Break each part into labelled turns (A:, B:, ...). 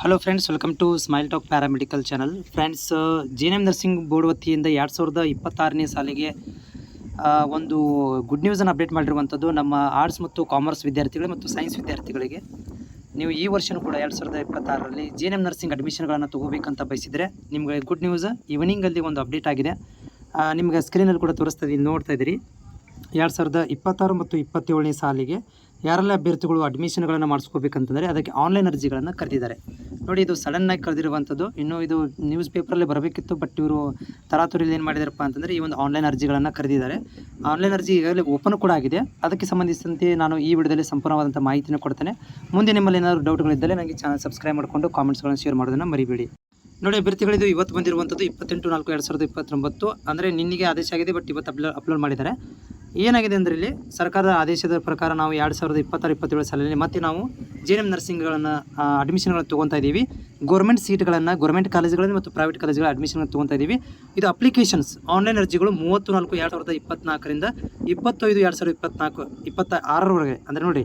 A: Hello friends, welcome to smile talk paramedical channel. Friends, JNM nursing board ವತಿಯಿಂದ 2026ನೇ ಸಾಲಿಗೆ ಒಂದು ಗುಡ್ ನ್ಯೂಸನ್ನು ಅಪ್ಡೇಟ್ ಮಾಡಿರುವಂಥದ್ದು ನಮ್ಮ ಆರ್ಟ್ಸ್ ಮತ್ತು ಕಾಮರ್ಸ್ ವಿದ್ಯಾರ್ಥಿಗಳು ಮತ್ತು ಸೈನ್ಸ್ ವಿದ್ಯಾರ್ಥಿಗಳಿಗೆ. ನೀವು ಈ ವರ್ಷವೂ ಕೂಡ 2026ರಲ್ಲಿ JNM ನರ್ಸಿಂಗ್ ಅಡ್ಮಿಷನ್ಗಳನ್ನು ತೊಗೋಬೇಕಂತ ಬಯಸಿದರೆ ನಿಮಗೆ ಗುಡ್ ನ್ಯೂಸ್. ಈವ್ನಿಂಗಲ್ಲಿ ಒಂದು ಅಪ್ಡೇಟ್ ಆಗಿದೆ, ನಿಮಗೆ ಸ್ಕ್ರೀನಲ್ಲಿ ಕೂಡ ತೋರಿಸ್ತಾ ಇದ್ದೀನಿ, ನೋಡ್ತಾ ಇದ್ದೀರಿ. 2026 ಮತ್ತು 27ನೇ ಸಾಲಿಗೆ ಯಾರೆಲ್ಲ ಅಭ್ಯರ್ಥಿಗಳು ಅಡ್ಮಿಷನ್ಗಳನ್ನು ಮಾಡಿಸ್ಕೋಬೇಕಂತಂದರೆ ಅದಕ್ಕೆ ಆನ್ಲೈನ್ ಅರ್ಜಿಗಳನ್ನು ಕರೆದಿದ್ದಾರೆ. ನೋಡಿ, ಇದು ಸಡನ್ನಾಗಿ ಕರೆದಿರುವಂಥದ್ದು. ಇನ್ನೂ ಇದು ನ್ಯೂಸ್ ಪೇಪರಲ್ಲಿ ಬರಬೇಕಿತ್ತು, ಬಟ್ ಇವರು ತರಾತುರಿಯಲ್ಲಿ ಏನು ಮಾಡಿದಾರಪ್ಪ ಅಂತಂದರೆ ಈ ಒಂದು ಆನ್ಲೈನ್ ಅರ್ಜಿಗಳನ್ನು ಕರೆದಿದ್ದಾರೆ. ಆನ್ಲೈನ್ ಅರ್ಜಿ ಈಗಾಗಲೇ ಓಪನ್ ಕೂಡ ಆಗಿದೆ. ಅದಕ್ಕೆ ಸಂಬಂಧಿಸಿದಂತೆ ನಾನು ಈ ವಿಡಿಯೋದಲ್ಲಿ ಸಂಪೂರ್ಣವಾದಂಥ ಮಾಹಿತಿಯನ್ನು ಕೊಡ್ತೇನೆ. ಮುಂದೆ ನಿಮ್ಮಲ್ಲಿ ಏನಾದರೂ ಡೌಟ್ಗಳಿದ್ದರೆ ನನಗೆ ಚಾನಲ್ ಸಬ್ಸ್ಕ್ರೈಬ್ ಮಾಡಿಕೊಂಡು ಕಾಮೆಂಟ್ಸ್ಗಳನ್ನು ಶೇರ್ ಮಾಡೋದನ್ನು ಮರಿಬೇಡಿ. ನೋಡಿ ಅಭ್ಯರ್ಥಿಗಳಿದು ಇವತ್ತು ಬಂದಿರುವಂಥದ್ದು 28/4/2029, ಅಂದರೆ ನಿನ್ನೆಗೆ ಆದೇಶ ಆಗಿದೆ, ಬಟ್ ಇವತ್ತು ಅಪ್ಲೋಡ್ ಮಾಡಿದ್ದಾರೆ. ಏನಾಗಿದೆ ಅಂದರೆ ಇಲ್ಲಿ ಸರ್ಕಾರದ ಆದೇಶದ ಪ್ರಕಾರ ನಾವು 2026-27 ಸಾಲಿನಲ್ಲಿ ಮತ್ತೆ ನಾವು JNM ನರ್ಸಿಂಗ್ಗಳನ್ನು ಅಡ್ಮಿಷನ್ಗಳನ್ನು ತೊಗೊತಾ ಇದ್ದೀವಿ. ಗೌರ್ಮೆಂಟ್ ಸೀಟ್ಗಳನ್ನು ಗೌರ್ಮೆಂಟ್ ಕಾಲೇಜುಗಳಲ್ಲಿ ಮತ್ತು ಪ್ರೈವೇಟ್ ಕಾಲೇಜುಗಳ ಅಡ್ಮಿಷನ್ಗಳನ್ನು ತೊಗೊತಾ ಇದ್ದೀವಿ. ಇದು ಅಪ್ಲಿಕೇಶನ್ಸ್ ಆನ್ಲೈನ್ ಅರ್ಜಿಗಳು 30/4/2024ರಿಂದ 25/2026 ಅಂದರೆ ನೋಡಿ,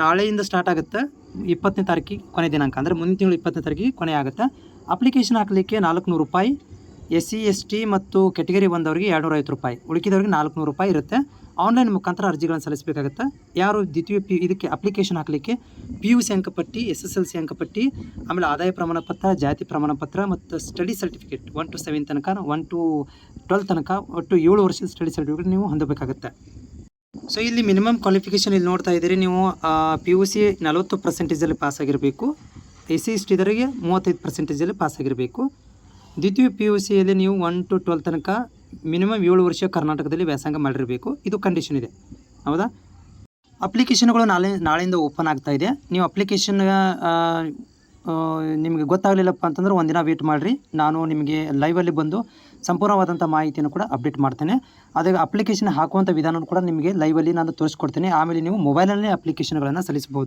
A: ನಾಳೆಯಿಂದ ಸ್ಟಾರ್ಟ್ ಆಗುತ್ತೆ. 20ನೇ ತಾರೀಕಿಗೆ ಕೊನೆ ದಿನಾಂಕ, ಅಂದರೆ ಮುಂದಿನ ತಿಂಗಳು 20ನೇ ತಾರೀಕಿಗೆ ಕೊನೆ ಆಗುತ್ತೆ. ಅಪ್ಲಿಕೇಶನ್ ಹಾಕಲಿಕ್ಕೆ 400 ರೂಪಾಯಿ, SC ST ಮತ್ತು ಕೆಟಗರಿ 1 ಅವರಿಗೆ 250 ರೂಪಾಯಿ, ಉಳಿಕಿದವರಿಗೆ 400 ರೂಪಾಯಿ ಇರುತ್ತೆ. ಆನ್ಲೈನ್ ಮುಖಾಂತರ ಅರ್ಜಿಗಳನ್ನು ಸಲ್ಲಿಸಬೇಕಾಗುತ್ತೆ. ಯಾರು ದ್ವಿತೀಯ ಇದಕ್ಕೆ ಅಪ್ಲಿಕೇಶನ್ ಹಾಕಲಿಕ್ಕೆ PUC ಅಂಕಪಟ್ಟಿ, SSLC ಅಂಕಪಟ್ಟಿ, ಆಮೇಲೆ ಆದಾಯ ಪ್ರಮಾಣ ಪತ್ರ, ಜಾತಿ ಪ್ರಮಾಣ ಪತ್ರ ಮತ್ತು ಸ್ಟಡಿ ಸರ್ಟಿಫಿಕೇಟ್ 1 to 7 ತನಕ, 1 to 12 ತನಕ ಒಟ್ಟು 7 ವರ್ಷದ ಸ್ಟಡಿ ಸರ್ಟಿಫಿಕೇಟ್ ನೀವು ಹೊಂದಬೇಕಾಗುತ್ತೆ. ಸೊ ಇಲ್ಲಿ ಮಿನಿಮಮ್ ಕ್ವಾಲಿಫಿಕೇಷನ್ ಇಲ್ಲಿ ನೋಡ್ತಾ ಇದ್ದೀರಿ ನೀವು. PUC 40% ಪಾಸ್ ಆಗಿರಬೇಕು. SC ST ದವರಿಗೆ 35% ಪಾಸ್ ಆಗಿರಬೇಕು. ದ್ವಿತೀಯ PUCಯಲ್ಲಿ ನೀವು 1 to 12 ತನಕ ಮಿನಿಮಮ್ 7 ವರ್ಷ ಕರ್ನಾಟಕದಲ್ಲಿ ವ್ಯಾಸಂಗ ಮಾಡಿರಬೇಕು. ಇದು ಕಂಡೀಷನ್ ಇದೆ, ಹೌದಾ? ಅಪ್ಲಿಕೇಶನ್ಗಳು ನಾಳೆಯಿಂದ ಓಪನ್ ಆಗ್ತಾ ಇದೆ. ನೀವು ಅಪ್ಲಿಕೇಶನ್ ನಿಮಗೆ ಗೊತ್ತಾಗಲಿಲ್ಲಪ್ಪ ಅಂತಂದ್ರೆ ಒಂದಿನ ವೇಟ್ ಮಾಡಿರಿ. ನಾನು ನಿಮಗೆ ಲೈವಲ್ಲಿ ಬಂದು ಸಂಪೂರ್ಣವಾದಂಥ ಮಾಹಿತಿಯನ್ನು ಕೂಡ ಅಪ್ಡೇಟ್ ಮಾಡ್ತೇನೆ. ಅದೇ ಅಪ್ಲಿಕೇಶನ್ ಹಾಕುವಂಥ ವಿಧಾನವನ್ನು ಕೂಡ ನಿಮಗೆ ಲೈವಲ್ಲಿ ನಾನು ತೋರಿಸ್ಕೊಡ್ತೇನೆ. ಆಮೇಲೆ ನೀವು ಮೊಬೈಲಲ್ಲೇ ಅಪ್ಲಿಕೇಶನ್ಗಳನ್ನು ಸಲ್ಲಿಸಬಹುದು.